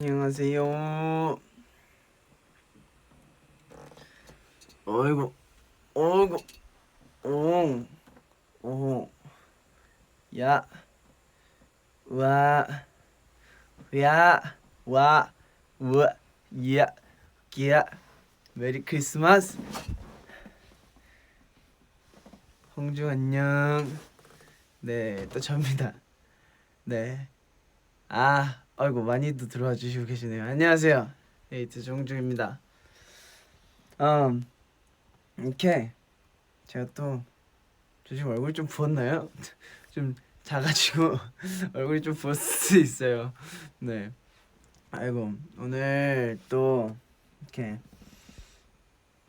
안녕하세요. 어이구, 어이구, 옹, 옹, 야, 와, 야, 와, 우와, 야, 기야. 메리 크리스마스. 홍주 안녕. 네, 또 접니다. 네. 어이구, 많이도 들어와 주시고 계시네요. 안녕하세요. 에이트 정주입니다. 음, 이렇게 제가 또 저 지금 얼굴 좀 부었나요? 좀 작아지고 얼굴이 좀 부었을 수 있어요. 네. 아이고 오늘 또 이렇게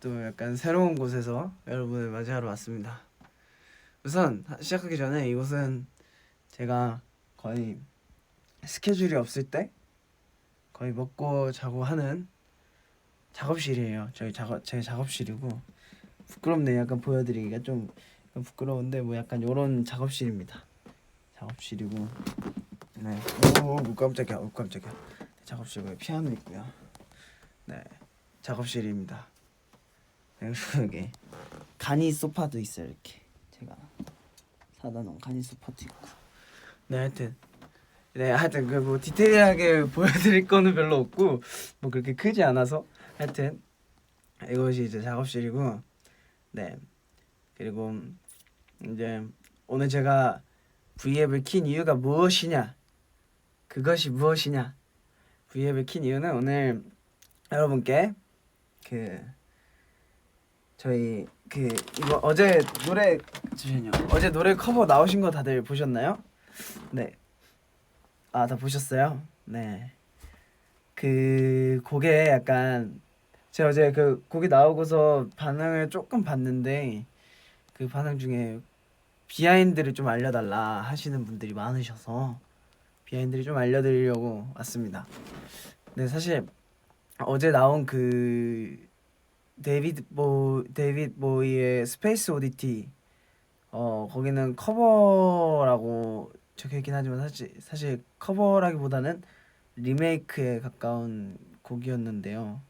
또 약간 새로운 곳에서 여러분을 맞이하러 왔습니다. 우선 시작하기 전에 이곳은 제가 거의 스케줄이 없을 때 거의 먹고 자고 하는 작업실이에요. 제 작업실이고 부끄럽네. 약간 보여드리기가 좀 부끄러운데 뭐 약간 요런 작업실입니다. 작업실이고 네. 오 깜짝이야. 오 깜짝이야. 작업실에 피아노 있고요. 네. 작업실입니다. 그리고 여기 간이 소파도 있어요. 이렇게 제가 사다 놓은 간이 소파도 있고. 하여튼 그 뭐 디테일하게 보여드릴 거는 별로 없고 뭐 그렇게 크지 않아서 하여튼 이것이 이제 작업실이고 네. 그리고 이제 오늘 제가 V앱을 킨 이유가 무엇이냐? 그것이 무엇이냐? V앱을 킨 이유는 오늘 여러분께 그 저희 그 이거 어제 노래 잠시만요. 어제 노래 커버 나오신 거 다들 보셨나요? 네. 다 보셨어요? 네. 그 곡에 약간 제가 어제 그 곡이 나오고서 반응을 조금 봤는데 그 반응 중에 비하인드를 좀 알려달라 하시는 분들이 많으셔서 비하인드를 좀 알려드리려고 왔습니다. 네, 사실 어제 나온 그 데이빗 보이의 스페이스 오디티 거기는 커버라고 적혀있긴 하지만 사실 커버라기보다는 리메이크에 가까운 곡이었는데요.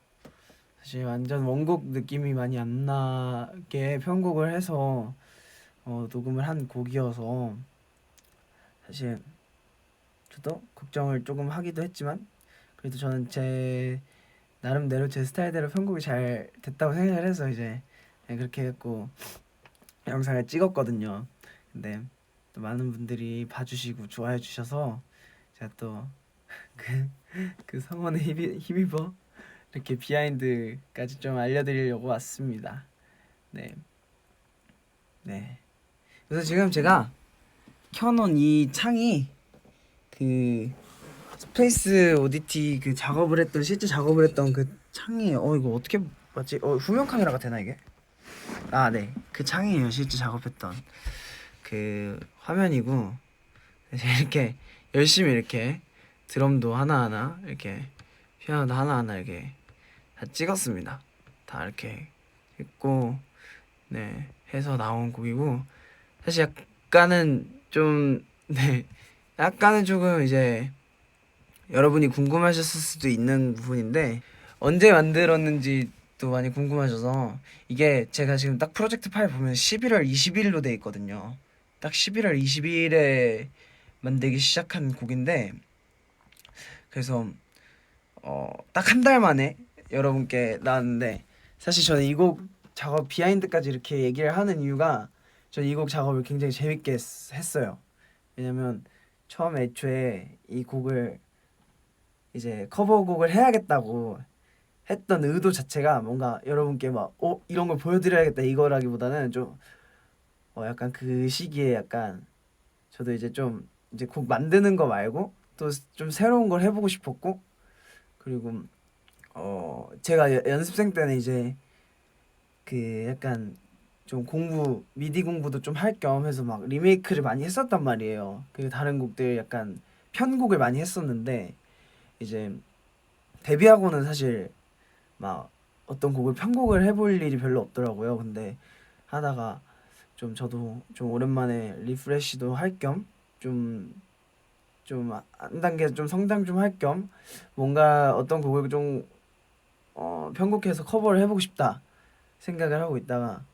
사실 완전 원곡 느낌이 많이 안 나게 편곡을 해서 녹음을 한 곡이어서 사실 저도 걱정을 조금 하기도 했지만 그래도 저는 제 나름대로 제 스타일대로 편곡이 잘 됐다고 생각을 해서 이제 그렇게 했고 영상을 찍었거든요. 근데 또 많은 분들이 봐주시고 좋아해 주셔서 제가 또 그 성원에 힘입어 이렇게 비하인드까지 좀 알려드리려고 왔습니다. 네, 네. 그래서 지금 제가 켜놓은 이 창이 그 스페이스 오디티 그 작업을 했던 실제 작업을 했던 그 창이에요. 이거 어떻게 맞지? 후면 카메라가 되나 이게? 네. 그 창이에요. 실제 작업했던 그 화면이고 이렇게 열심히 이렇게 드럼도 하나하나 이렇게 피아노도 하나하나 이렇게 다 찍었습니다. 다 이렇게 했고 네 해서 나온 곡이고 사실 약간은 좀 네 약간은 조금 이제 여러분이 궁금하셨을 수도 있는 부분인데 언제 만들었는지 또 많이 궁금하셔서 이게 제가 지금 딱 프로젝트 파일 보면 11월 20일로 돼 있거든요. 딱 11월 20일에 만들기 시작한 곡인데 그래서 딱 한 달 만에 여러분께 나왔는데 사실 저는 이 곡 작업 비하인드까지 이렇게 얘기를 하는 이유가 저는 이 곡 작업을 굉장히 재밌게 했어요. 왜냐면 처음에 애초에 이 곡을 이제 커버곡을 해야겠다고 했던 의도 자체가 뭔가 여러분께 막 이런 걸 보여드려야겠다 이거라기보다는 좀 약간 그 시기에 약간 저도 이제 좀 이제 곡 만드는 거 말고 또 좀 새로운 걸 해보고 싶었고 그리고 제가 연습생 때는 이제 그 약간 좀 미디 공부도 좀 할 겸 해서 막 리메이크를 많이 했었단 말이에요. 그 다른 곡들 약간 편곡을 많이 했었는데 이제 데뷔하고는 사실 막 어떤 곡을 편곡을 해볼 일이 별로 없더라고요. 근데 하다가 좀 저도 좀 오랜만에 리프레시도 할 겸 좀 좀 한 단계 좀 성장 좀 할 겸 뭔가 어떤 곡을 좀 편곡해서 커버를 해보고 싶다 생각을 하고 있다가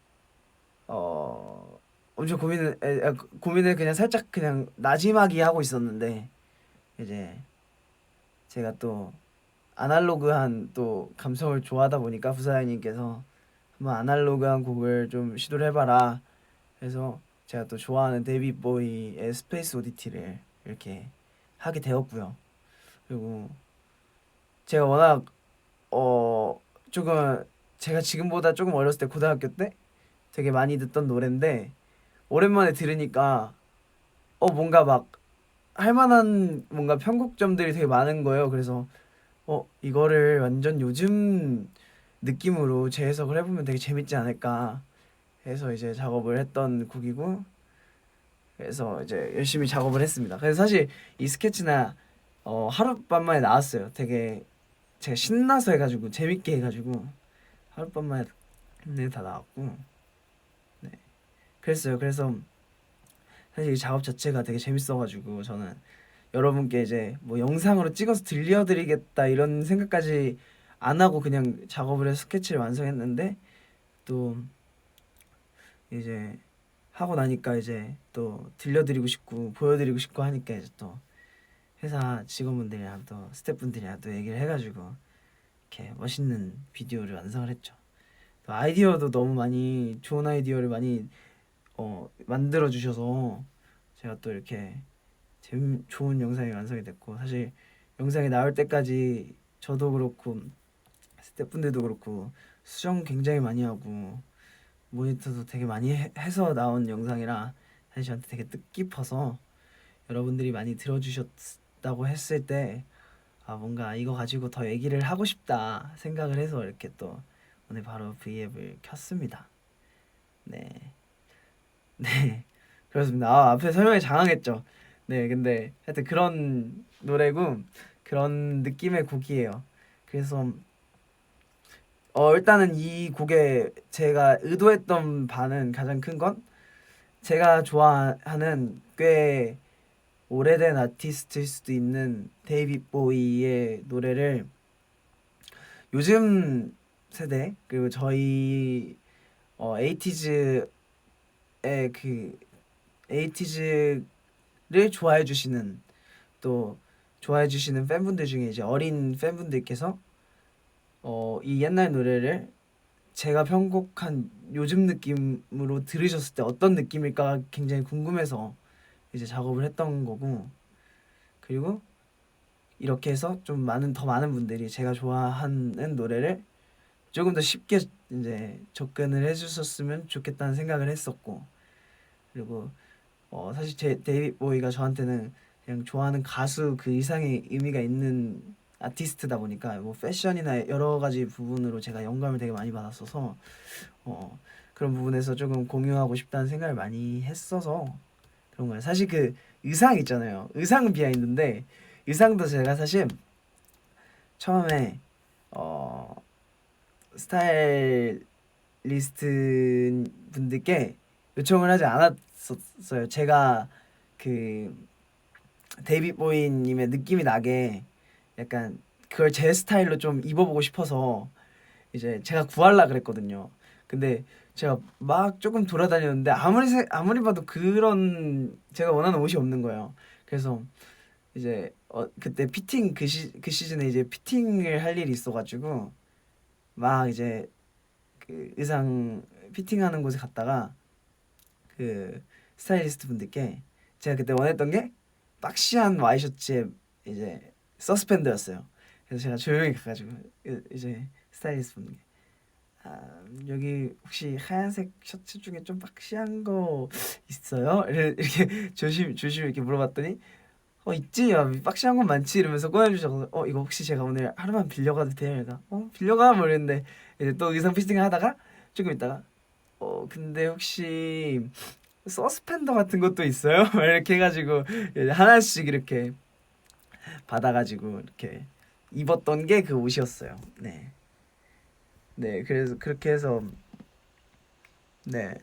엄청 고민을 그냥 살짝 그냥 나지막이 하고 있었는데 이제 제가 또 아날로그한 또 감성을 좋아하다 보니까 부사장님께서 한번 아날로그한 곡을 좀 시도를 해봐라 해서 제가 또 좋아하는 데이빗 보이의 스페이스 오디티를 이렇게 하게 되었고요. 그리고 제가 워낙 어 조금 제가 지금보다 조금 어렸을 때 고등학교 때 되게 많이 듣던 노래인데 오랜만에 들으니까 뭔가 막 할만한 뭔가 편곡점들이 되게 많은 거예요. 그래서 이거를 완전 요즘 느낌으로 재해석을 해보면 되게 재밌지 않을까 해서 이제 작업을 했던 곡이고 그래서 이제 열심히 작업을 했습니다. 그래서 사실 이 스케치나 하룻밤 만에 나왔어요. 되게 제가 신나서 해가지고 재밌게 해가지고 하룻밤 만에 다 나왔고 네 그랬어요. 그래서 사실 이 작업 자체가 되게 재밌어가지고 저는 여러분께 이제 뭐 영상으로 찍어서 들려드리겠다 이런 생각까지 안 하고 그냥 작업을 해서 스케치를 완성했는데 또 이제 하고 나니까 이제 또 들려드리고 싶고 보여드리고 싶고 하니까 이제 또 회사 직원분들이랑 또 스태프분들이랑 또 얘기를 해가지고 이렇게 멋있는 비디오를 완성을 했죠. 또 아이디어도 너무 많이 좋은 아이디어를 많이 만들어 주셔서 제가 또 이렇게 좋은 영상이 완성이 됐고 사실 영상이 나올 때까지 저도 그렇고 스태프분들도 그렇고 수정 굉장히 많이 하고 모니터도 되게 많이 해서 나온 영상이라 사실 저한테 되게 뜻깊어서 여러분들이 많이 들어주셨다고 했을 때 뭔가 이거 가지고 더 얘기를 하고 싶다 생각을 해서 이렇게 또 오늘 바로 V앱을 켰습니다. 네. 네. 그렇습니다. 앞에 설명이 장황했죠. 네, 근데 하여튼 그런 노래고 그런 느낌의 곡이에요. 그래서 일단은 이 곡에 제가 의도했던 바는 가장 큰 건 제가 좋아하는 꽤 오래된 아티스트일 수도 있는 데이빗 보이의 노래를 요즘 세대 그리고 저희 에이티즈의 그 에이티즈를 좋아해 주시는 또 좋아해 주시는 팬분들 중에 이제 어린 팬분들께서 이 옛날 노래를 제가 편곡한 요즘 느낌으로 들으셨을 때 어떤 느낌일까 굉장히 궁금해서 이제 작업을 했던 거고 그리고 이렇게 해서 좀 더 많은 분들이 제가 좋아하는 노래를 조금 더 쉽게 이제 접근을 해주셨으면 좋겠다는 생각을 했었고 그리고 사실 제 데이빗 보이가 저한테는 그냥 좋아하는 가수 그 이상의 의미가 있는 아티스트다 보니까 뭐 패션이나 여러 가지 부분으로 제가 영감을 되게 많이 받았어서 그런 부분에서 조금 공유하고 싶다는 생각을 많이 했어서 그런 거예요. 사실 그 의상 있잖아요. 의상은 비하인드인데 의상도 제가 사실 처음에 어 스타일리스트 분들께 요청을 하지 않았었어요. 제가 그 데이빗 보이님의 느낌이 나게 약간 그걸 제 스타일로 좀 입어보고 싶어서 이제 제가 구하려 그랬거든요. 근데 제가 막 조금 돌아다녔는데 아무리 봐도 그런 제가 원하는 옷이 없는 거예요. 그래서 이제 그때 그 시즌에 이제 피팅을 할 일이 있어가지고 막 이제 그 의상 피팅하는 곳에 갔다가 그 스타일리스트 분들께 제가 그때 원했던 게 박시한 와이셔츠에 이제 서스펜더였어요. 그래서 제가 조용히 가가지고 이제 스타일리스트 분들께 여기 혹시 하얀색 셔츠 중에 좀 박시한 거 있어요? 이렇게 조심 이렇게 물어봤더니 있지 야 박시한 건 많지 이러면서 꺼내주셔서 이거 혹시 제가 오늘 하루만 빌려가도 돼요? 그러니까 빌려가 뭐 이랬는데 이제 또 의상 피팅을 하다가 조금 있다가 근데 혹시 서스펜더 같은 것도 있어요? 이렇게 해가지고 하나씩 이렇게 받아가지고 이렇게 입었던 게 그 옷이었어요. 네. 네, 그래서 그렇게 해서 네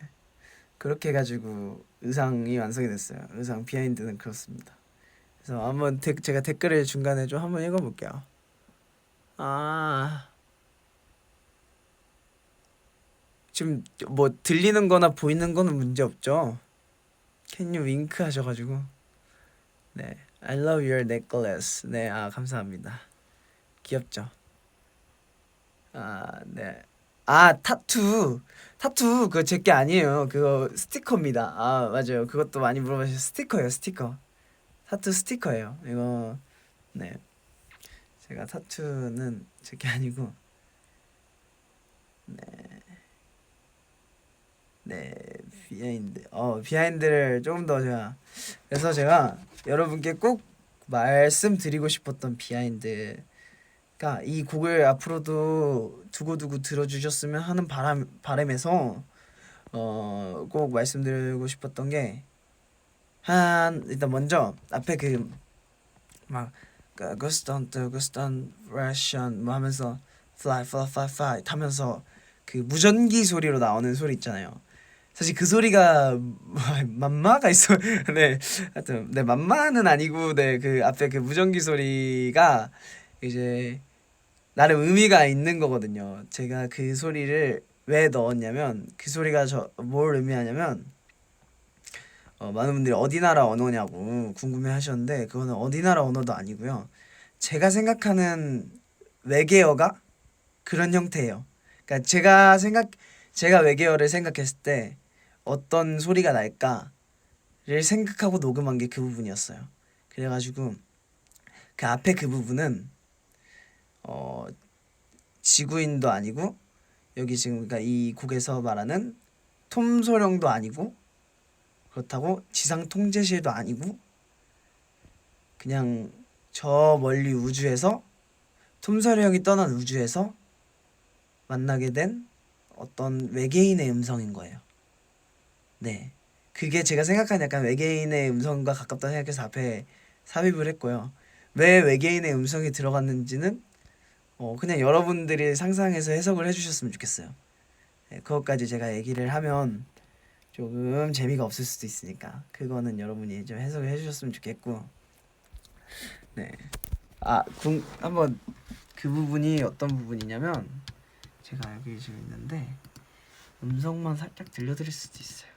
그렇게 해가지고 의상이 완성이 됐어요. 의상 비하인드는 그렇습니다. 그래서 한번 제가 댓글을 중간에 좀 한번 읽어볼게요. 아, 지금 뭐 들리는 거나 보이는 거는 문제 없죠? Can you wink 하셔가지고. 네, I love your necklace. 네, 아 감사합니다. 귀엽죠? 아, 네. 아, 타투 그거 제게 아니에요. 그거 스티커입니다. 아, 맞아요. 그것도 많이 물어보셔서 스티커예요, 스티커. 타투 스티커예요. 이거 네. 제가 타투는 제게 아니고 네. 네, 비하인드를 조금 더 제가 그래서 제가 여러분께 꼭 말씀드리고 싶었던 비하인드가 이 곡을 앞으로도 두고두고 들어주셨으면 하는 바람에서 꼭 말씀드리고 싶었던 게 일단 먼저 앞에 막 Ghost on the Ghost on Russian 뭐 하면서 Fly Fly Fly Fly 타면서 그 무전기 소리로 나오는 소리 있잖아요. 사실 그 소리가 맘마가 있어. 네, 하여튼 네 맘마는 아니고 네 그 앞에 그 무전기 소리가 이제 나름 의미가 있는 거거든요. 제가 그 소리를 왜 넣었냐면 그 소리가 뭘 의미하냐면 많은 분들이 어디 나라 언어냐고 궁금해 하셨는데 그거는 어디 나라 언어도 아니고요. 제가 생각하는 외계어가 그런 형태예요. 그러니까 제가 외계어를 생각했을 때 어떤 소리가 날까를 생각하고 녹음한 게 그 부분이었어요. 그래가지고 그 앞에 그 부분은 어 지구인도 아니고 여기 지금 그러니까 이 곡에서 말하는 톰 소령도 아니고 그렇다고 지상 통제실도 아니고 그냥 저 멀리 우주에서 톰 소령이 떠난 우주에서 만나게 된 어떤 외계인의 음성인 거예요. 네. 그게 제가 생각한 약간 외계인의 음성과 가깝다 생각해서 앞에 삽입을 했고요. 왜 외계인의 음성이 들어갔는지는 그냥 여러분들이 상상해서 해석을 해주셨으면 좋겠어요. 네, 그것까지 제가 얘기를 하면 조금 재미가 없을 수도 있으니까 그거는 여러분이 좀 해석을 해주셨으면 좋겠고 네. 한번 그 부분이 어떤 부분이냐면 제가 여기 지금 있는데 음성만 살짝 들려드릴 수도 있어요.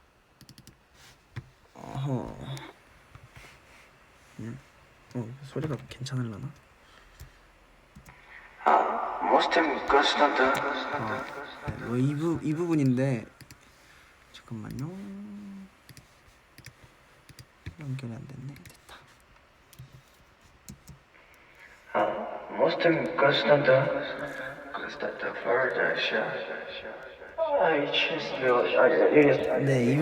소리가 괜찮을라나? 이 부분인데 잠깐만요. 연결이 안 됐네. 됐다. 네,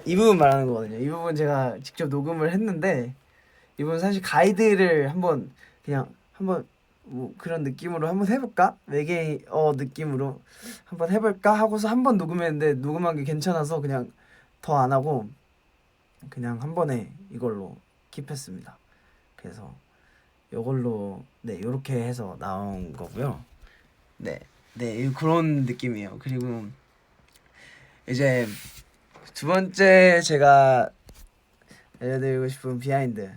이 부분 말하는 거거든요. 이 부분 제가 직접 녹음을 했는데 이 부분 사실 가이드를 한번 뭐 그런 느낌으로 한번 해볼까? 외계어 느낌으로 한번 해볼까 하고서 한번 녹음했는데 녹음한 게 괜찮아서 그냥 더 안 하고 그냥 한 번에 이걸로 킵했습니다. 그래서 이걸로 네 요렇게 해서 나온 거고요. 네, 그런 느낌이에요. 그리고 이제 두 번째 제가 알려드리고 싶은 비하인드.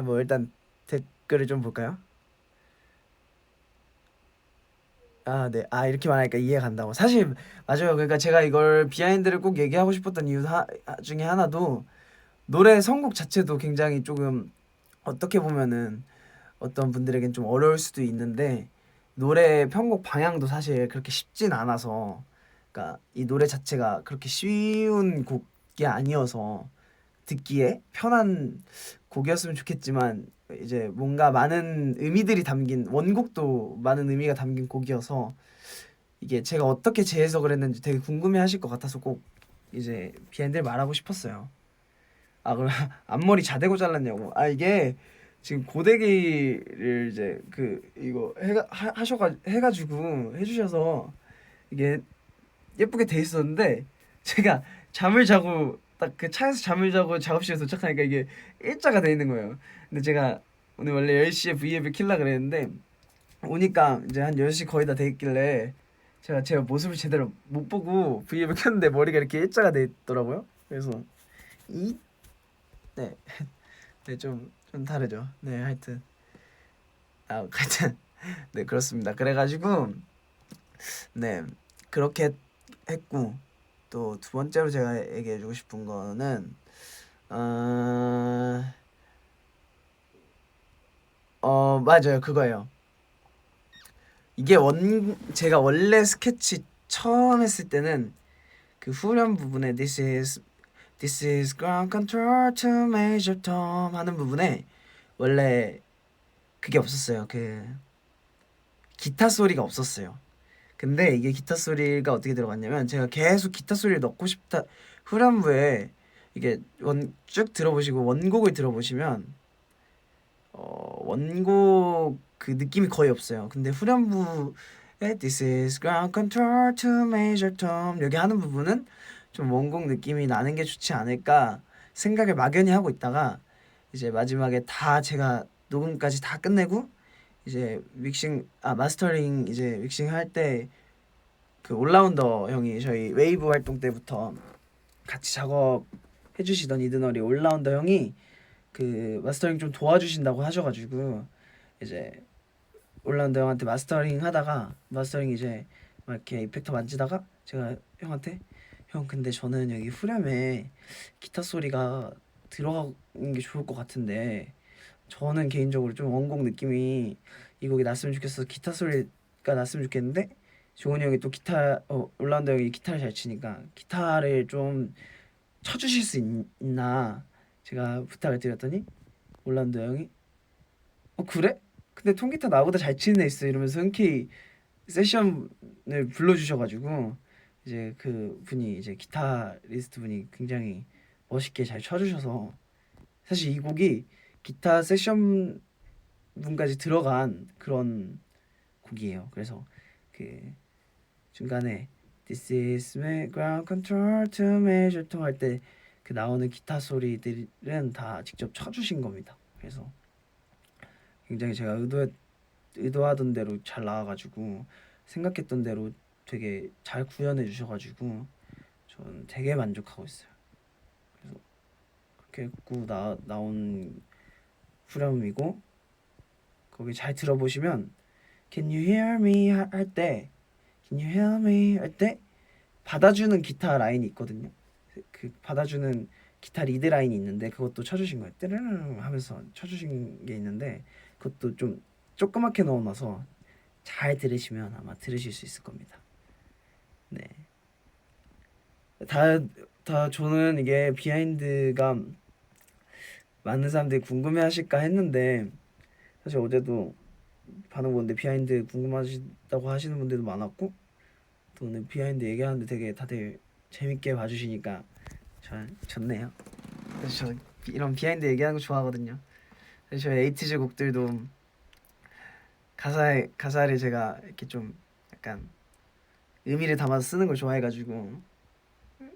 뭐 일단 댓글을 좀 볼까요? 네. 이렇게 말하니까 이해 간다고. 사실 맞아요. 그러니까 제가 이걸 비하인드를 꼭 얘기하고 싶었던 이유 중에 하나도 노래 선곡 자체도 굉장히 조금 어떻게 보면은 어떤 분들에겐 좀 어려울 수도 있는데 노래 편곡 방향도 사실 그렇게 쉽진 않아서 그러니까 이 노래 자체가 그렇게 쉬운 곡이 아니어서 듣기에 편한 곡이었으면 좋겠지만 이제 뭔가 많은 의미들이 담긴 원곡도 많은 의미가 담긴 곡이어서 이게 제가 어떻게 재해석을 했는지 되게 궁금해하실 것 같아서 꼭 이제 비하인드를 말하고 싶었어요. 그럼 앞머리 자대고 잘랐냐고. 이게 지금 고데기를 이제 이거 해가지고 해주셔서 이게 예쁘게 돼 있었는데 제가 잠을 자고 딱 그 차에서 잠을 자고 작업실에 도착하니까 이게 일자가 돼 있는 거예요. 근데 제가 오늘 원래 10시에 V앱을 킬라 그랬는데 오니까 이제 한 10시 거의 다 돼 있길래 제가 모습을 제대로 못 보고 V앱을 켰는데 머리가 이렇게 일자가 돼 있더라고요. 그래서 이 네. 네, 좀 좀 다르죠. 네, 하여튼 하여튼 네, 그렇습니다. 그래가지고 네, 그렇게 했고, 또 두 번째로 제가 얘기해주고 싶은 거는 어, 맞아요, 그거예요. 이게 제가 원래 스케치 처음 했을 때는 그 후렴 부분에 This is ground control to major tom 하는 부분에 원래 그게 없었어요. 그 기타 소리가 없었어요. 근데 이게 기타 소리가 어떻게 들어갔냐면, 제가 계속 기타 소리를 넣고 싶다, 후렴부에 이게 쭉 들어보시고 원곡을 들어보시면 원곡 그 느낌이 거의 없어요. 근데 후렴부에 This is ground control to major tom 여기 하는 부분은 좀 원곡 느낌이 나는 게 좋지 않을까 생각을 막연히 하고 있다가, 이제 마지막에 다 제가 녹음까지 다 끝내고 이제 마스터링 이제 믹싱 할 때 그 올라운더 형이 저희 웨이브 활동 때부터 같이 작업해 주시던 이드너리 올라운더 형이 그 마스터링 좀 도와주신다고 하셔가지고, 이제 올라운더 형한테 마스터링 이제 막 이렇게 이펙터 만지다가 제가 형한테, 형 근데 저는 여기 후렴에 기타 소리가 들어가는 게 좋을 것 같은데, 저는 개인적으로 좀 원곡 느낌이 이 곡이 났으면 좋겠어서 기타 소리가 났으면 좋겠는데, 조은이 형이 또 올라운더 형이 기타를 잘 치니까 기타를 좀 쳐주실 수 있나 제가 부탁을 드렸더니, 올라운더 형이 그래? 근데 통기타 나보다 잘 치는 애 있어 이러면서 흔쾌히 세션을 불러주셔가지고, 이제 그 분이 이제 기타리스트 분이 굉장히 멋있게 잘 쳐주셔서, 사실 이 곡이 기타 세션 분까지 들어간 그런 곡이에요. 그래서 그 중간에 This is my ground control to measure tom 할 때 그 나오는 기타 소리들은 다 직접 쳐주신 겁니다. 그래서 굉장히 제가 의도하던 대로 잘 나와가지고, 생각했던 대로 되게 잘 구현해 주셔가지고 저는 되게 만족하고 있어요. 그래서 그렇게 했고 나온 후렴이고, 거기 잘 들어보시면 Can you hear me 할 때 Can you hear me 할 때 받아주는 기타 라인이 있거든요. 그 받아주는 기타 리드 라인이 있는데 그것도 쳐주신 거예요. 띠르르 하면서 쳐주신 게 있는데, 그것도 좀 조그맣게 넣어놔서 잘 들으시면 아마 들으실 수 있을 겁니다. 네. 다 저는 이게 비하인드가 많은 사람들이 궁금해하실까 했는데, 사실 어제도 반응 보는데 비하인드 궁금하시다고 하시는 분들도 많았고, 또 오늘 비하인드 얘기하는데 되게 다들 재밌게 봐주시니까 좋네요. 그래서 저 이런 비하인드 얘기하는 거 좋아하거든요. 그래서 저희 에이티즈 곡들도 가사를 제가 이렇게 좀 약간 의미를 담아서 쓰는 걸 좋아해가지고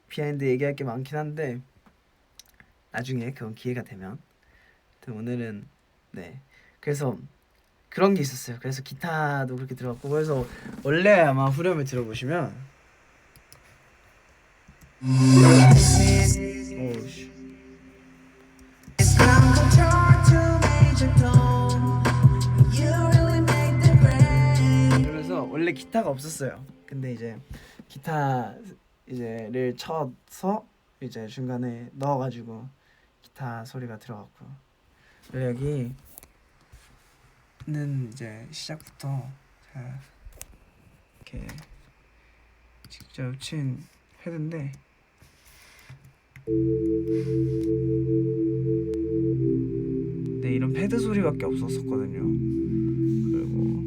비하인드 얘기할 게 많긴 한데, 나중에 그런 기회가 되면. 오늘은 네, 그래서 그런 게 있었어요. 그래서 기타도 그렇게 들어갔고, 그래서 원래 아마 후렴을 들어보시면 오우씨. 그래서 원래 기타가 없었어요. 근데 이제 기타 이제를 쳐서 이제 중간에 넣어가지고 기타 소리가 들어갔고, 여기는 이제 시작부터 제가 이렇게 직접 친 패드인데, 네, 이런 패드 소리밖에 없었거든요. 그리고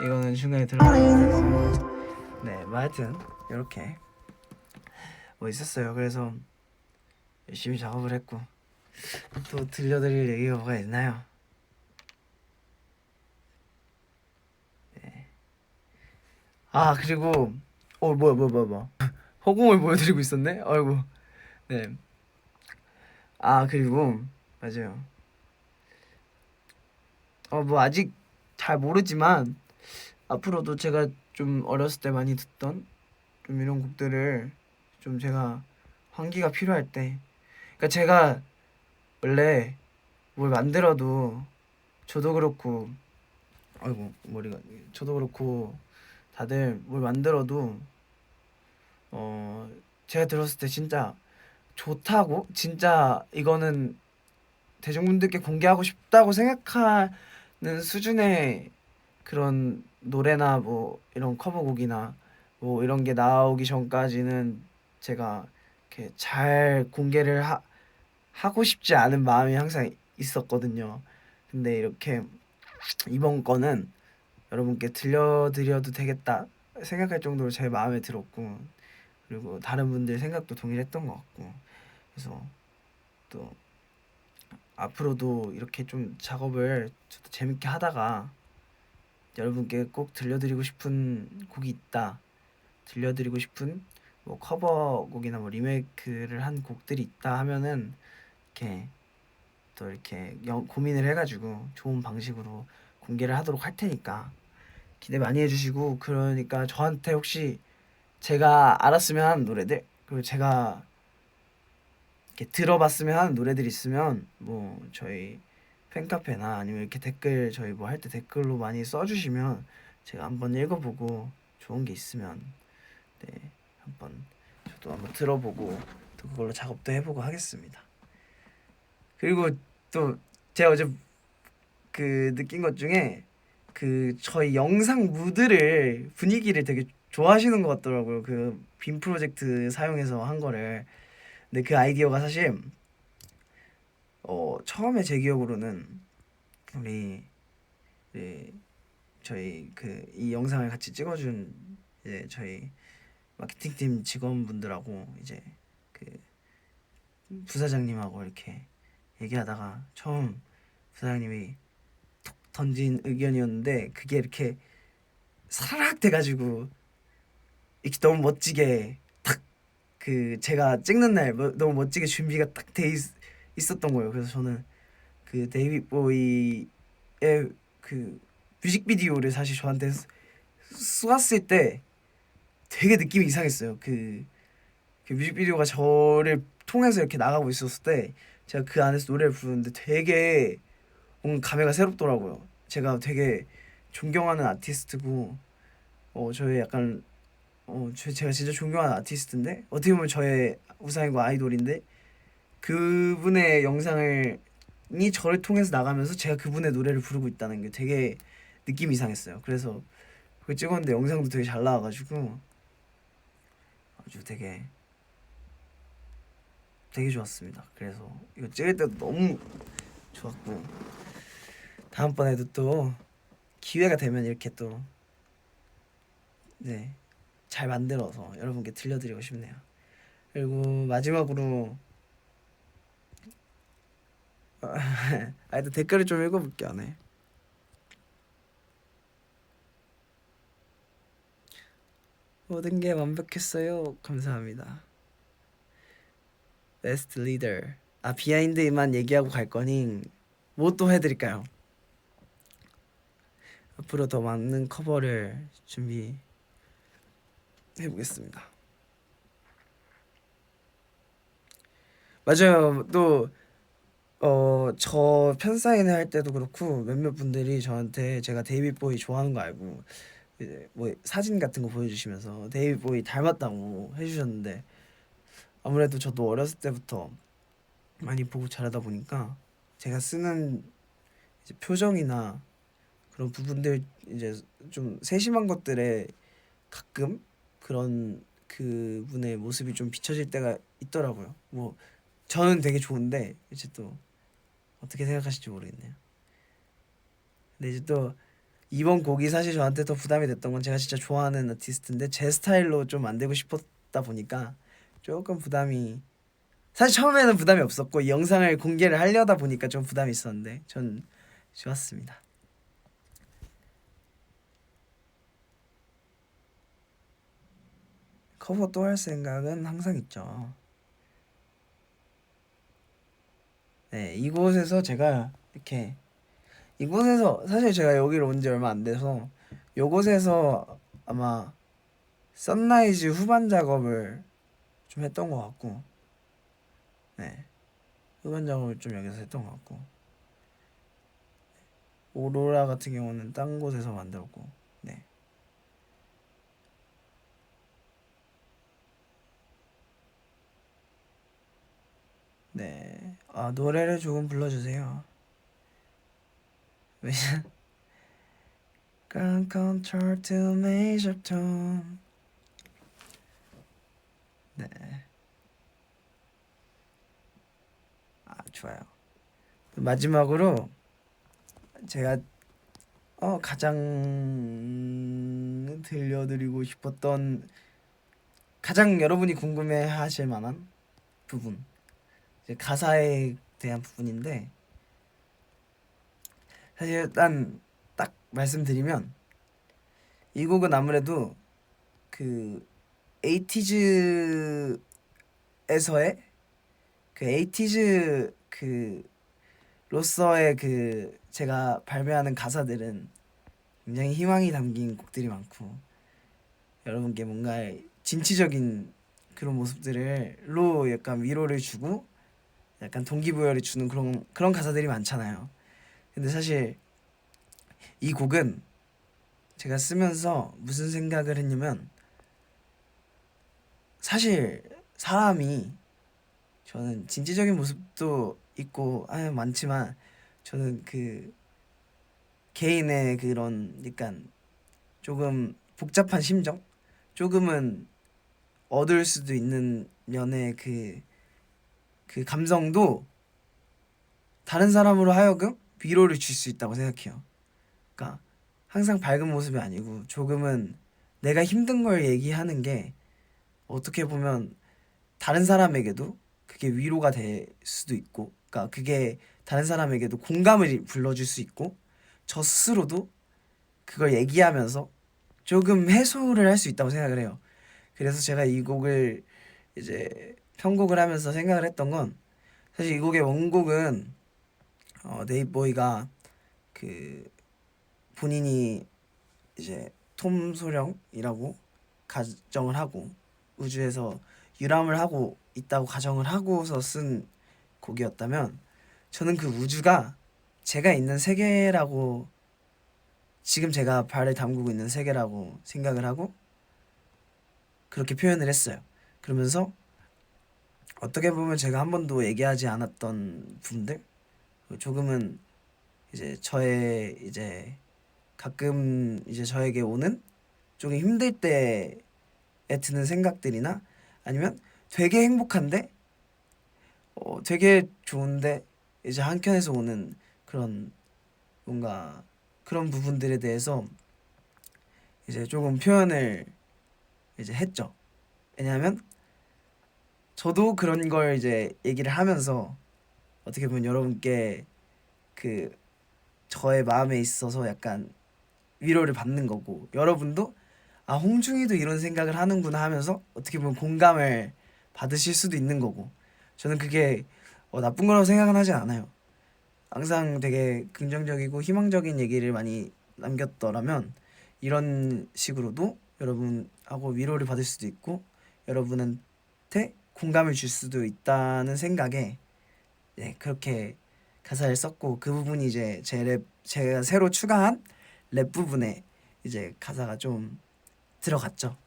이거는 중간에 들어가요. 네, 뭐 하여튼 이렇게 뭐 있었어요. 그래서 열심히 작업을 했고, 또 들려드릴 얘기가 뭐가 있나요? 네. 그리고 뭐야 허공을 보여드리고 있었네. 아이고. 네. 그리고 맞아요. 뭐 아직 잘 모르지만 앞으로도 제가 좀 어렸을 때 많이 듣던 좀 이런 곡들을 좀 제가 환기가 필요할 때 그러니까 제가 원래 뭘 만들어도 저도 그렇고 아이고 머리가 저도 그렇고 다들 뭘 만들어도 제가 들었을 때 진짜 좋다고 진짜 이거는 대중분들께 공개하고 싶다고 생각하는 수준의 그런 노래나 뭐 이런 커버곡이나 뭐 이런 게 나오기 전까지는 제가 이렇게 잘 공개를 하고 싶지 않은 마음이 항상 있었거든요. 근데 이렇게 이번 거는 여러분께 들려드려도 되겠다 생각할 정도로 제 마음에 들었고 그리고 다른 분들 생각도 동일했던 것 같고 그래서 또 앞으로도 이렇게 좀 작업을 저도 재밌게 하다가 여러분께 꼭 들려드리고 싶은 곡이 있다 들려드리고 싶은 뭐 커버곡이나 뭐 리메이크를 한 곡들이 있다 하면은 이렇게 또 이렇게 고민을 해가지고 좋은 방식으로 공개를 하도록 할 테니까 기대 많이 해주시고 그러니까 저한테 혹시 제가 알았으면 하는 노래들 그리고 제가 이렇게 들어봤으면 하는 노래들 있으면 뭐 저희 팬카페나 아니면 이렇게 댓글 저희 뭐 할 때 댓글로 많이 써주시면 제가 한번 읽어보고 좋은 게 있으면 네 한번 저도 한번 들어보고 또 그걸로 작업도 해보고 하겠습니다. 그리고 또 제가 어제 그 느낀 것 중에 그 저희 영상 무드를 분위기를 되게 좋아하시는 것 같더라고요. 그 빔 프로젝트 사용해서 한 거를. 근데 그 아이디어가 사실 처음에 제 기억으로는 우리 네, 저희 그 이 영상을 같이 찍어준 이제 저희 마케팅팀 직원분들하고 이제 그 부사장님하고 이렇게 얘기하다가 처음 부사장님이 톡 던진 의견이었는데 그게 이렇게 사락 돼가지고 이렇게 너무 멋지게 딱 그 제가 찍는 날 너무 멋지게 준비가 딱 돼 있었던 거예요. 그래서 저는 그 데이빗 보이의 그 뮤직비디오를 사실 저한테 쏘았을 때 되게 느낌이 이상했어요. 그 뮤직비디오가 저를 통해서 이렇게 나가고 있었을 때 제가 그 안에서 노래를 부르는데 되게 뭔가 감회가 새롭더라고요. 제가 되게 존경하는 아티스트고 저의 약간 제가 진짜 존경하는 아티스트인데 어떻게 보면 저의 우상이고 아이돌인데 그분의 영상을 이 저를 통해서 나가면서 제가 그분의 노래를 부르고 있다는 게 되게 느낌이 이상했어요. 그래서 그걸 찍었는데 영상도 되게 잘 나와가지고 아주 되게 좋았습니다. 그래서 이거 찍을 때도 너무 좋았고 다음번에도 또 기회가 되면 이렇게 또 네, 잘 만들어서 여러분께 들려드리고 싶네요. 그리고 마지막으로 일단 댓글을 좀 읽어볼게요. 네. 모든 게 완벽했어요. 감사합니다. 베스트 리더. 비하인드만 얘기하고 갈 거니 뭐 또 해드릴까요? 앞으로 더 많은 커버를 준비해 보겠습니다. 맞아요. 또 저 팬사인회 할 때도 그렇고 몇몇 분들이 저한테 제가 데이빗 보이 좋아하는 거 알고 이제 뭐 사진 같은 거 보여주시면서 데이빗 보이 닮았다고 해주셨는데 아무래도 저도 어렸을 때부터 많이 보고 자라다 보니까 제가 쓰는 이제 표정이나 그런 부분들 이제 좀 세심한 것들에 가끔 그런 그분의 모습이 좀 비춰질 때가 있더라고요. 뭐 저는 되게 좋은데 이제 또 어떻게 생각하실지 모르겠네요. 근데 이제 또 이번 곡이 사실 저한테 더 부담이 됐던 건 제가 진짜 좋아하는 아티스트인데 제 스타일로 좀 만들고 싶었다 보니까 조금 부담이 사실 처음에는 부담이 없었고 이 영상을 공개를 하려다 보니까 좀 부담이 있었는데 전 좋았습니다. 커버 또 할 생각은 항상 있죠. 네, 이곳에서 제가 이렇게 이곳에서 사실 제가 여기로 온 지 얼마 안 돼서 요곳에서 아마 선라이즈 후반 작업을 좀 했던 것 같고 네 음원 작업을 좀 여기서 했던 것 같고, 오로라 같은 경우는 딴 곳에서 만들었고. 네. 네. 아, 노래를 조금 불러주세요. 왜냐? Can't control to major tone. 네. 아, 좋아요. 마지막으로 제가 가장 들려드리고 싶었던, 가장 여러분이 궁금해하실 만한 부분, 이제 가사에 대한 부분인데, 사실 일단 딱 말씀드리면 이 곡은 아무래도 그 에이티즈에서의 그 에이티즈 그 로서의 그 제가 발매하는 가사들은 굉장히 희망이 담긴 곡들이 많고, 여러분께 뭔가 진취적인 그런 모습들로 약간 위로를 주고 약간 동기부여를 주는 그런 가사들이 많잖아요. 근데 사실 이 곡은 제가 쓰면서 무슨 생각을 했냐면, 사실 사람이, 저는 진취적인 모습도 있고 많지만, 저는 그 개인의 그런 약간 조금 복잡한 심정, 조금은 얻을 수도 있는 면의 그 감성도 다른 사람으로 하여금 위로를 줄 수 있다고 생각해요. 그러니까 항상 밝은 모습이 아니고 조금은 내가 힘든 걸 얘기하는 게 어떻게 보면 다른 사람에게도 그게 위로가 될 수도 있고, 그러니까 그게 다른 사람에게도 공감을 불러줄 수 있고, 저 스스로도 그걸 얘기하면서 조금 해소를 할 수 있다고 생각을 해요. 그래서 제가 이 곡을 이제 편곡을 하면서 생각을 했던 건, 사실 이 곡의 원곡은 네이보이가 그 본인이 이제 톰 소령이라고 가정을 하고 우주에서 유람을 하고 있다고 가정을 하고서 쓴 곡이었다면, 저는 그 우주가 제가 있는 세계라고, 지금 제가 발을 담그고 있는 세계라고 생각을 하고 그렇게 표현을 했어요. 그러면서 어떻게 보면 제가 한 번도 얘기하지 않았던 부분들, 조금은 이제 저의 이제 가끔 이제 저에게 오는 조금 힘들 때에 드는 생각들이나, 아니면 되게 행복한데 되게 좋은데 이제 한켠에서 오는 그런 뭔가 그런 부분들에 대해서 이제 조금 표현을 이제 했죠. 왜냐하면 저도 그런 걸 이제 얘기를 하면서 어떻게 보면 여러분께 그 저의 마음에 있어서 약간 위로를 받는 거고, 여러분도 아, 홍중이도 이런 생각을 하는구나 하면서 어떻게 보면 공감을 받으실 수도 있는 거고, 저는 그게 나쁜 거라고 생각은 하지 않아요. 항상 되게 긍정적이고 희망적인 얘기를 많이 남겼더라면 이런 식으로도 여러분하고 위로를 받을 수도 있고 여러분한테 공감을 줄 수도 있다는 생각에, 네, 그렇게 가사를 썼고, 그 부분이 이제 제가 새로 추가한 랩 부분에 이제 가사가 좀 들어갔죠.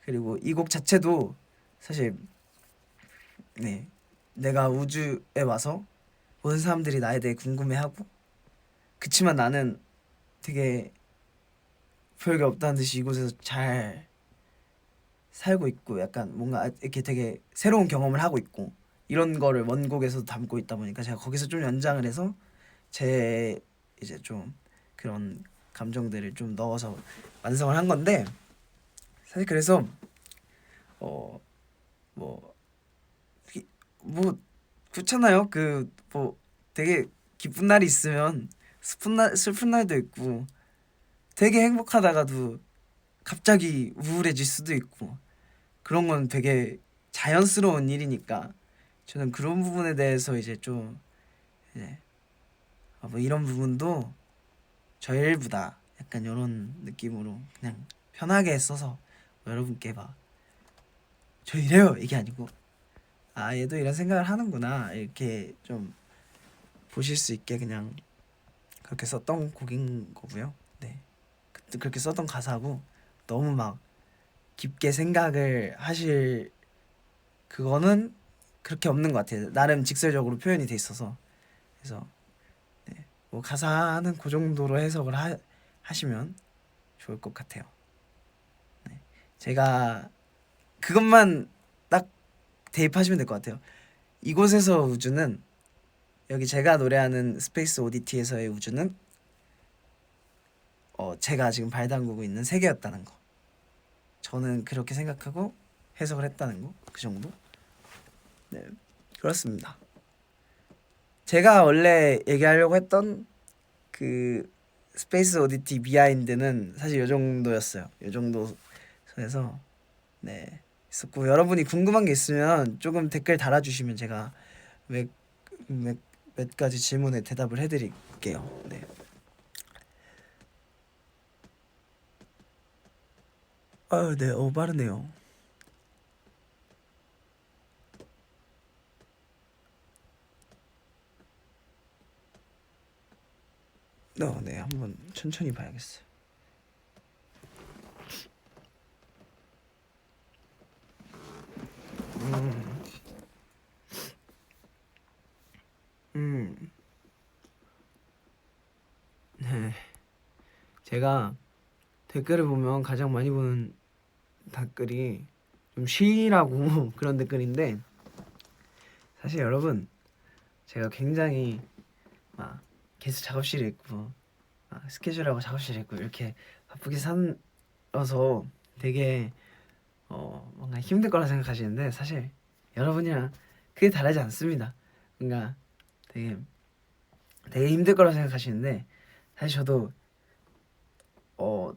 그리고 이 곡 자체도 사실, 네, 내가 우주에 와서 모든 사람들이 나에 대해 궁금해하고, 그치만 나는 되게 별게 없다는 듯이 이곳에서 잘 살고 있고, 약간 뭔가 이렇게 되게 새로운 경험을 하고 있고, 이런 거를 원곡에서도 담고 있다 보니까 제가 거기서 좀 연장을 해서 제 이제 좀 그런 감정들을 좀 넣어서 완성을 한 건데, 사실 그래서 어 뭐 뭐 그렇잖아요. 그 뭐 되게 기쁜 날이 있으면 슬픈 날도 있고, 되게 행복하다가도 갑자기 우울해질 수도 있고, 그런 건 되게 자연스러운 일이니까 저는 그런 부분에 대해서 이제 좀 이제 뭐 이런 부분도 저의 일부다, 약간 이런 느낌으로 그냥 편하게 써서 여러분께 막 저 이래요 이게 아니고, 아 얘도 이런 생각을 하는구나 이렇게 좀 보실 수 있게 그냥 그렇게 썼던 곡인 거고요. 네, 그렇게 썼던 가사고 너무 막 깊게 생각을 하실 그거는 그렇게 없는 것 같아요. 나름 직설적으로 표현이 돼 있어서. 그래서 네, 뭐 가사는 그 정도로 해석을 하시면 좋을 것 같아요. 네, 제가 그것만 딱 대입하시면 될 것 같아요. 이곳에서 우주는 여기 제가 노래하는 스페이스 오디티에서의 우주는 제가 지금 발 담그고 있는 세계였다는 거. 저는 그렇게 생각하고 해석을 했다는 거. 그 정도. 네, 그렇습니다. 제가 원래 얘기하려고 했던 그 스페이스 오디티 비하인드는 사실 요 정도였어요. 요 정도 선에서 네 있었고, 여러분이 궁금한 게 있으면 조금 댓글 달아주시면 제가 몇, 몇, 몇 가지 질문에 대답을 해드릴게요. 네. 네, 빠르네요. 네, 한번 천천히 봐야겠어요. 음, 음, 네. 제가 댓글을 보면 가장 많이 보는 댓글이 좀 쉬라고 그런 댓글인데, 사실 여러분 제가 굉장히 막 계속 작업실에 있고 스케줄하고 작업실에 있고 이렇게 바쁘게 살아서 되게 뭔가 힘들 거라 생각하시는데, 사실 여러분이랑 그게 다르지 않습니다. 뭔가 되게 힘들 거라 생각하시는데, 사실 저도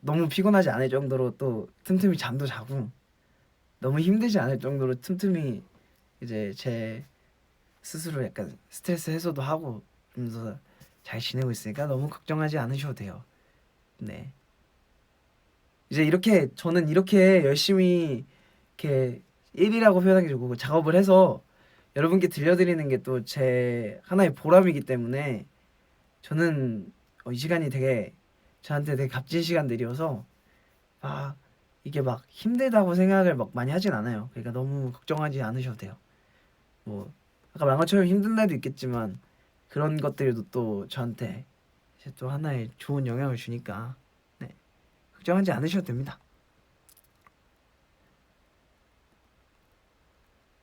너무 피곤하지 않을 정도로 또 틈틈이 잠도 자고 너무 힘들지 않을 정도로 틈틈이 이제 제 스스로 약간 스트레스 해소도 하고 그러면서 잘 지내고 있으니까 너무 걱정하지 않으셔도 돼요. 네. 이제 이렇게 저는 이렇게 열심히 이렇게 일이라고 표현하기 좋고 작업을 해서 여러분께 들려드리는 게 또 제 하나의 보람이기 때문에 저는 이 시간이 되게 저한테 되게 값진 시간들이어서 막 이게 막 힘들다고 생각을 막 많이 하진 않아요. 그러니까 너무 걱정하지 않으셔도 돼요. 뭐 아까 말한 것처럼 힘든 날도 있겠지만 그런 것들도 또 저한테 이제 또 하나의 좋은 영향을 주니까 네, 걱정하지 않으셔도 됩니다.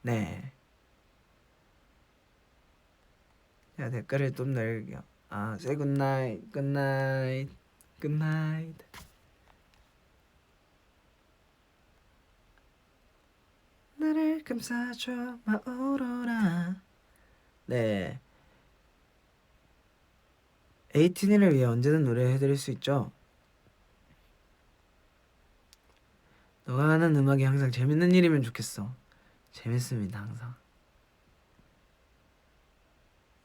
네. 제가 댓글을 좀 날게요. say good night, good night, good night. 나를 감싸줘, my aurora. 네. 에이틴을 위해 언제든 노래해드릴 수 있죠. 너가 하는 음악이 항상 재밌는 일이면 좋겠어. 재밌습니다, 항상.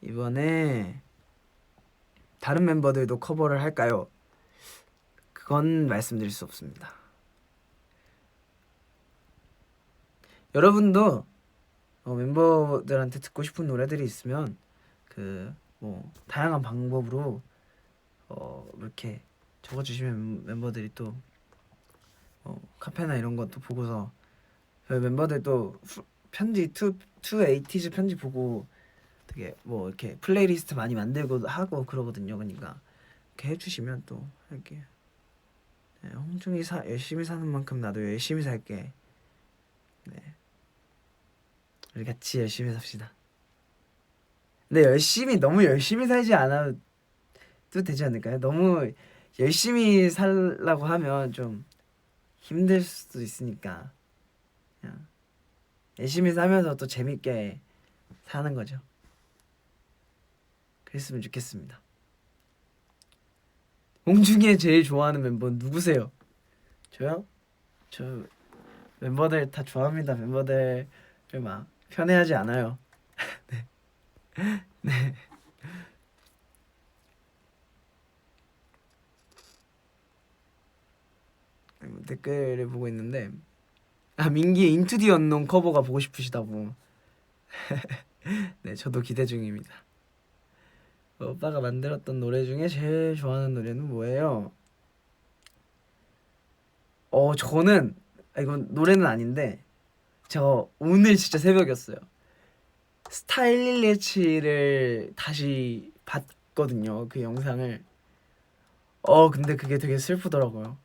이번에 다른 멤버들도 커버를 할까요? 그건 말씀드릴 수 없습니다. 여러분도 멤버들한테 듣고 싶은 노래들이 있으면 그 뭐 다양한 방법으로 이렇게 적어주시면 멤버들이 또 카페나 이런 것도 보고서 저희 멤버들도 편지 투 에이티즈 편지 보고 되게 뭐 이렇게 플레이리스트 많이 만들고 하고 그러거든요. 그러니까 이렇게 해주시면 또 할게요. 네, 홍중이 열심히 사는 만큼 나도 열심히 살게. 네, 우리 같이 열심히 삽시다. 근데 너무 열심히 살지 않아도 되지 않을까요? 너무 열심히 살라고 하면 좀 힘들 수도 있으니까 그냥 열심히 살면서 또 재밌게 사는 거죠. 그랬으면 좋겠습니다. 홍중이 제일 좋아하는 멤버 누구세요? 저요? 저 멤버들 다 좋아합니다. 멤버들을 막 편애하지 않아요. 네. 네. 댓글을 보고 있는데 민기의 인투 디 언론 커버가 보고 싶으시다고. 네, 저도 기대 중입니다. 오빠가 만들었던 노래 중에 제일 좋아하는 노래는 뭐예요? 저는 이건 노래는 아닌데 제가 오늘 진짜 새벽이었어요. 스타일리치를 다시 봤거든요. 그 영상을. 근데 그게 되게 슬프더라고요.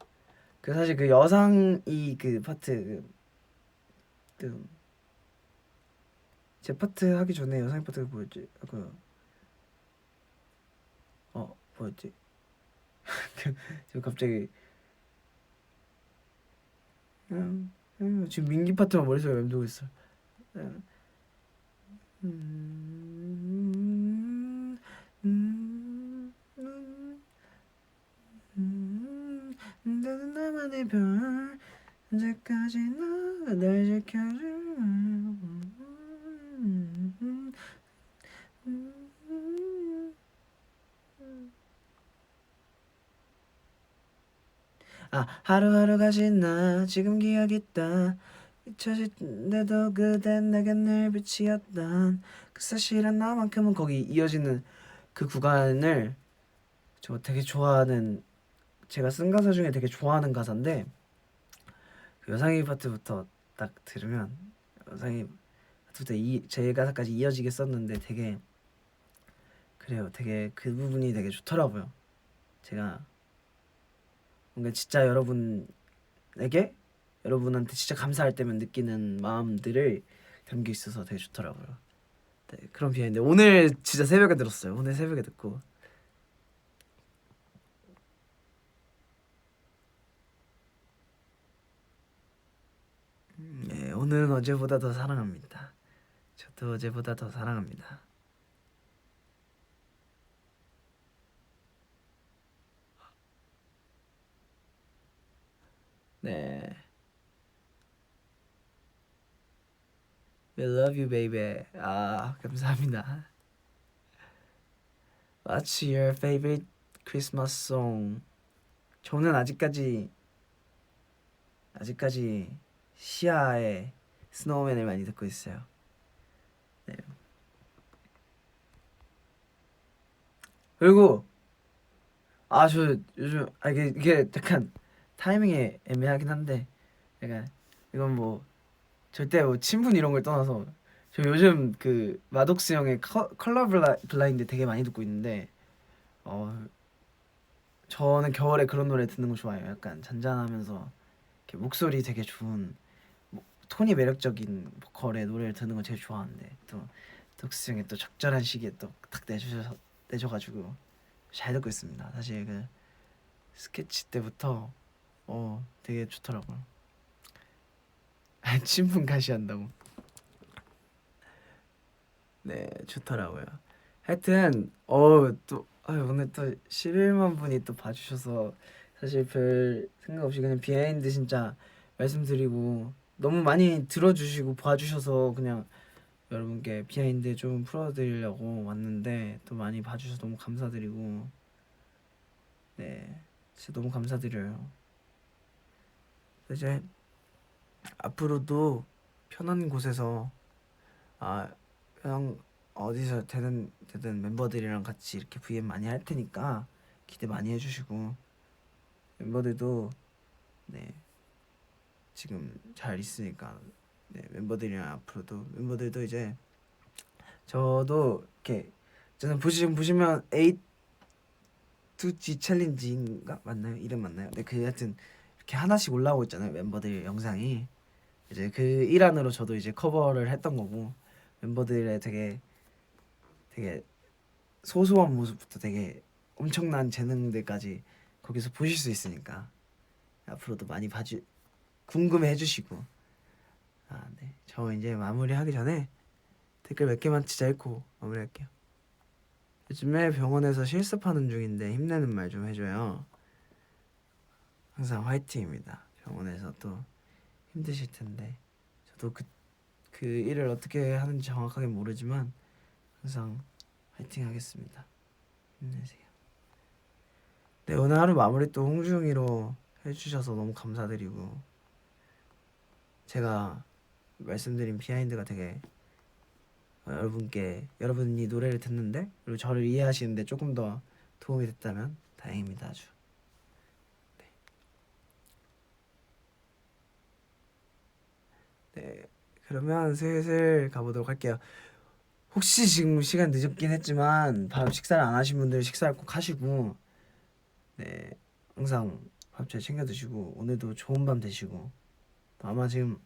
그 사실 그 여상이 그 파트 그 제 파트 하기 전에 여상이 파트가 뭐였지? 뭐였지? 지금 갑자기 지금 민기 파트만 머릿속에 맴돌고 있어. 음, 음, 음, 음, 너는 나만의 별 언제까지나 날 지켜줄 하루하루가 지나 지금 기억 있다 잊혀진데도 그댄 내게 늘 빛이었던 그 사실은 나만큼은 거기 이어지는 그 구간을 저 되게 좋아하는 제가 쓴 가사 중에 되게 좋아하는 가사인데 그 여상이 파트부터 딱 들으면 여상이 파트부터 제 가사까지 이어지게 썼는데 되게 그래요. 되게 그 부분이 되게 좋더라고요. 제가 뭔가 진짜 여러분한테 진짜 감사할 때면 느끼는 마음들을 담겨 있어서 되게 좋더라고요. 네, 그런 비하인드 오늘 진짜 새벽에 들었어요. 오늘 새벽에 듣고 네, 오늘은 어제보다 더 사랑합니다. 저도 어제보다 더 사랑합니다. 네, We love you, baby. 감사합니다. What's your favorite Christmas song? 저는 아직까지 시아의 스노우맨을 많이 듣고 있어요. 네. 그리고 저 요즘 이게 약간 타이밍이 애매하긴 한데 약간 이건 뭐 절대 뭐 친분 이런 걸 떠나서 저 요즘 그 마독스 형의 컬러 블라인드 되게 많이 듣고 있는데 어 저는 겨울에 그런 노래 듣는 거 좋아해요. 약간 잔잔하면서 이렇게 목소리 되게 좋은 톤이 매력적인 보컬의 노래를 듣는 거 제일 좋아하는데 또 독스 형이 또 적절한 시기에 또 딱 내줘가지고 잘 듣고 있습니다. 사실 그 스케치 때부터 되게 좋더라고요. 친분 가시한다고. 네, 좋더라고요. 하여튼 또 오늘 또 11만 분이 또 봐주셔서 사실 별 생각 없이 그냥 비하인드 진짜 말씀드리고 너무 많이 들어주시고 봐주셔서 그냥 여러분께 비하인드 좀 풀어드리려고 왔는데 또 많이 봐주셔서 너무 감사드리고 네 진짜 너무 감사드려요. 이제 앞으로도 편한 곳에서 그냥 어디서 되든 멤버들이랑 같이 이렇게 VM 많이 할 테니까 기대 많이 해주시고 멤버들도 네 지금 잘 있으니까 네 멤버들이랑 앞으로도 멤버들도 이제 저도 이렇게 저는 보시면 A to G 챌린지인가 맞나요? 이름 맞나요? 네 그 하여튼 이렇게 하나씩 올라오고 있잖아요 멤버들 영상이 이제 그 일환으로 저도 이제 커버를 했던 거고 멤버들의 되게 소소한 모습부터 되게 엄청난 재능들까지 거기서 보실 수 있으니까 앞으로도 많이 궁금해 해주시고 네. 저 이제 마무리하기 전에 댓글 몇 개만 진짜 읽고 마무리할게요. 요즘에 병원에서 실습하는 중인데 힘내는 말 좀 해줘요. 항상 화이팅입니다. 병원에서 또 힘드실 텐데 저도 그 일을 어떻게 하는지 정확하게 모르지만 항상 화이팅 하겠습니다. 힘내세요. 네 오늘 하루 마무리 또 홍중이로 해주셔서 너무 감사드리고 제가 말씀드린 비하인드가 되게 여러분이 노래를 듣는데 그리고 저를 이해하시는데 조금 더 도움이 됐다면 다행입니다. 아주. 네, 그러면 슬슬 가보도록 할게요. 혹시 지금 시간 늦었긴 했지만 밥 식사를 안 하신 분들 식사를 꼭 하시고, 네, 항상 밥 잘 챙겨 드시고 오늘도 좋은 밤 되시고, 또 아마 지금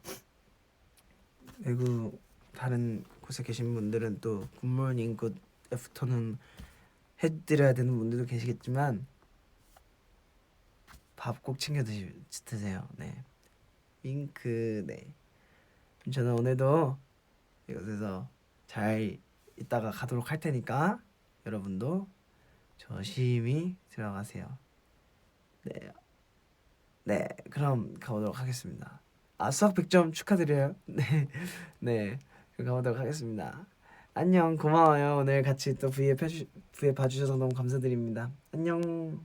외국 다른 곳에 계신 분들은 또 굿모닝 굿 애프터눈 해드려야 되는 분들도 계시겠지만 밥 꼭 챙겨 드세요. 네, 윙크. 네, 저는 오늘도 이곳에서 잘 있다가 가도록 할 테니까 여러분도 조심히 들어가세요. 네, 네, 그럼 가보도록 하겠습니다. 수학 100점 축하드려요. 네, 네, 그럼 가보도록 하겠습니다. 안녕, 고마워요. 오늘 같이 또 V앱 봐주셔서 너무 감사드립니다. 안녕.